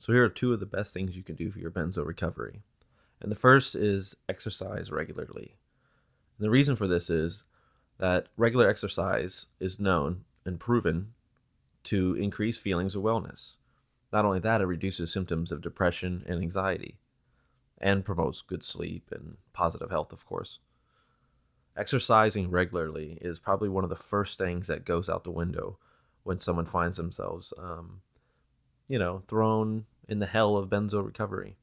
So here are two of the best things you can do for your benzo recovery. And the first is exercise regularly. And the reason for this is that regular exercise is known and proven to increase feelings of wellness. Not only that, it reduces symptoms of depression and anxiety and promotes good sleep and positive health, of course. Exercising regularly is probably one of the first things that goes out the window when someone finds themselves, thrown in the hell of benzo recovery.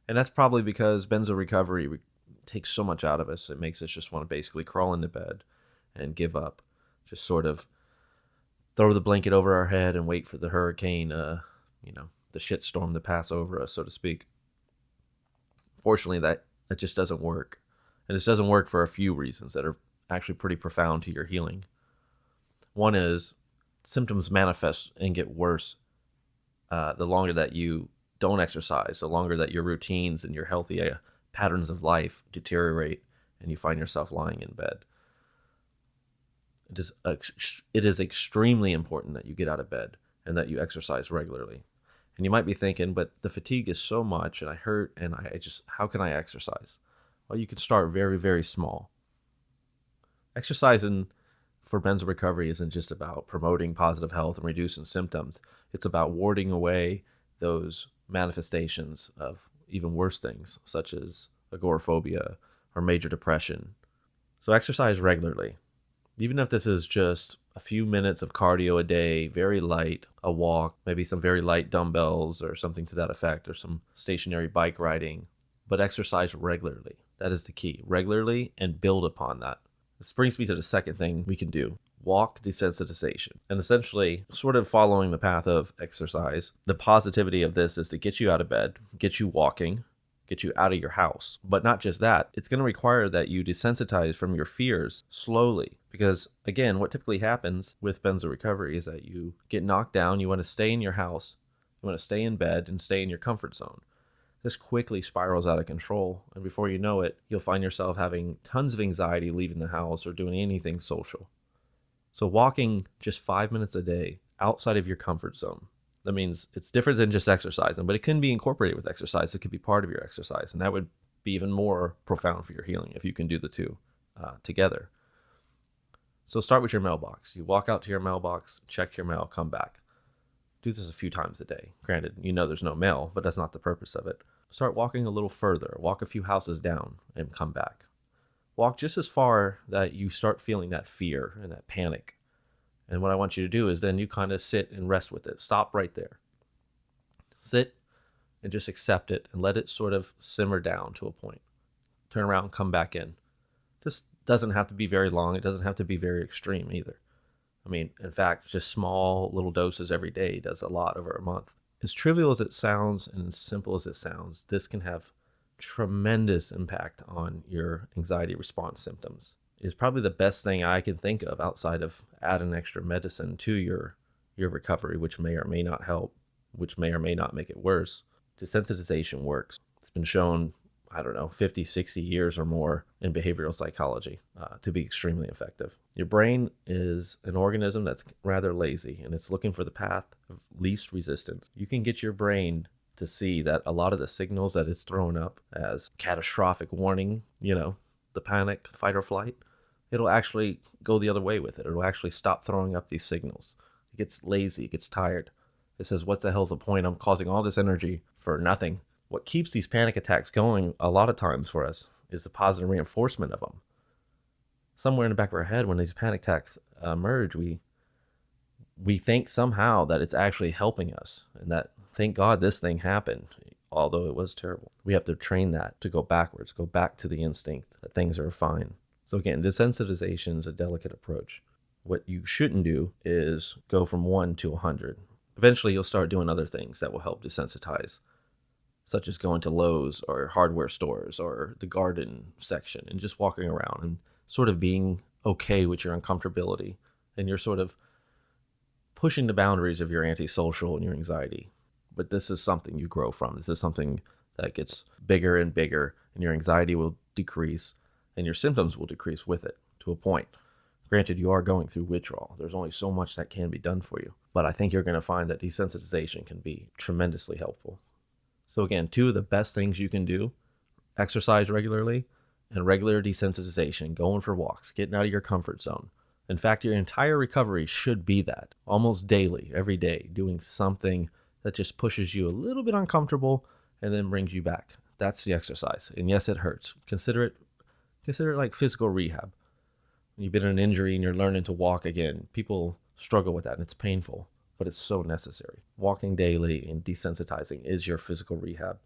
And that's probably because benzo recovery takes so much out of us. It makes us just want to basically crawl into bed and give up. Just sort of throw the blanket over our head and wait for the hurricane, the shitstorm to pass over us, so to speak. Fortunately, that just doesn't work. And this doesn't work for a few reasons that are actually pretty profound to your healing. One is symptoms manifest and get worse the longer that you don't exercise, the longer that your routines and your healthy patterns of life deteriorate and you find yourself lying in bed. It is extremely important that you get out of bed and that you exercise regularly. And you might be thinking, but the fatigue is so much and I hurt and how can I exercise? Well, you can start very, very small. Exercising for benzo recovery isn't just about promoting positive health and reducing symptoms. It's about warding away those manifestations of even worse things, such as agoraphobia or major depression. So exercise regularly. Even if this is just a few minutes of cardio a day, very light, a walk, maybe some very light dumbbells or something to that effect, or some stationary bike riding, but exercise regularly. That is the key. Regularly, and build upon that. This brings me to the second thing we can do. Walk desensitization. And essentially, sort of following the path of exercise, the positivity of this is to get you out of bed, get you walking, get you out of your house. But not just that, it's going to require that you desensitize from your fears slowly. Because again, what typically happens with benzo recovery is that you get knocked down, you want to stay in your house, you want to stay in bed and stay in your comfort zone. This quickly spirals out of control, and before you know it, you'll find yourself having tons of anxiety leaving the house or doing anything social. So walking just 5 minutes a day outside of your comfort zone, that means it's different than just exercising, but it can be incorporated with exercise. It could be part of your exercise, and that would be even more profound for your healing if you can do the two together. So start with your mailbox. You walk out to your mailbox, check your mail, come back. Do this a few times a day. Granted, there's no mail, but that's not the purpose of it. Start walking a little further. Walk a few houses down and come back. Walk just as far that you start feeling that fear and that panic. And what I want you to do is then you kind of sit and rest with it. Stop right there. Sit and just accept it and let it sort of simmer down to a point. Turn around, come back in. This doesn't have to be very long. It doesn't have to be very extreme either. In fact, just small little doses every day does a lot over a month. As trivial as it sounds and as simple as it sounds, this can have tremendous impact on your anxiety response symptoms. It's probably the best thing I can think of outside of adding extra medicine to your recovery, which may or may not help, which may or may not make it worse. Desensitization works. It's been shown, 50, 60 years or more in behavioral psychology to be extremely effective. Your brain is an organism that's rather lazy, and it's looking for the path of least resistance. You can get your brain to see that a lot of the signals that it's throwing up as catastrophic warning, the panic, fight or flight, it'll actually go the other way with it. It'll actually stop throwing up these signals. It gets lazy, it gets tired. It says, what the hell's the point? I'm causing all this energy for nothing. What keeps these panic attacks going a lot of times for us is the positive reinforcement of them. Somewhere in the back of our head, when these panic attacks emerge, we think somehow that it's actually helping us and that, thank God this thing happened, although it was terrible. We have to train that to go backwards, go back to the instinct that things are fine. So again, desensitization is a delicate approach. What you shouldn't do is go from 1 to 100. Eventually, you'll start doing other things that will help desensitize, such as going to Lowe's or hardware stores or the garden section and just walking around and sort of being okay with your uncomfortability. And you're sort of pushing the boundaries of your antisocial and your anxiety. But this is something you grow from. This is something that gets bigger and bigger, and your anxiety will decrease and your symptoms will decrease with it to a point. Granted, you are going through withdrawal. There's only so much that can be done for you. But I think you're going to find that desensitization can be tremendously helpful. So again, two of the best things you can do: exercise regularly and regular desensitization, going for walks, getting out of your comfort zone. In fact, your entire recovery should be that, almost daily, every day, doing something that just pushes you a little bit uncomfortable and then brings you back. That's the exercise. And yes, it hurts. Consider it like physical rehab. When you've been in an injury and you're learning to walk again, people struggle with that and it's painful, but it's so necessary. Walking daily and desensitizing is your physical rehab.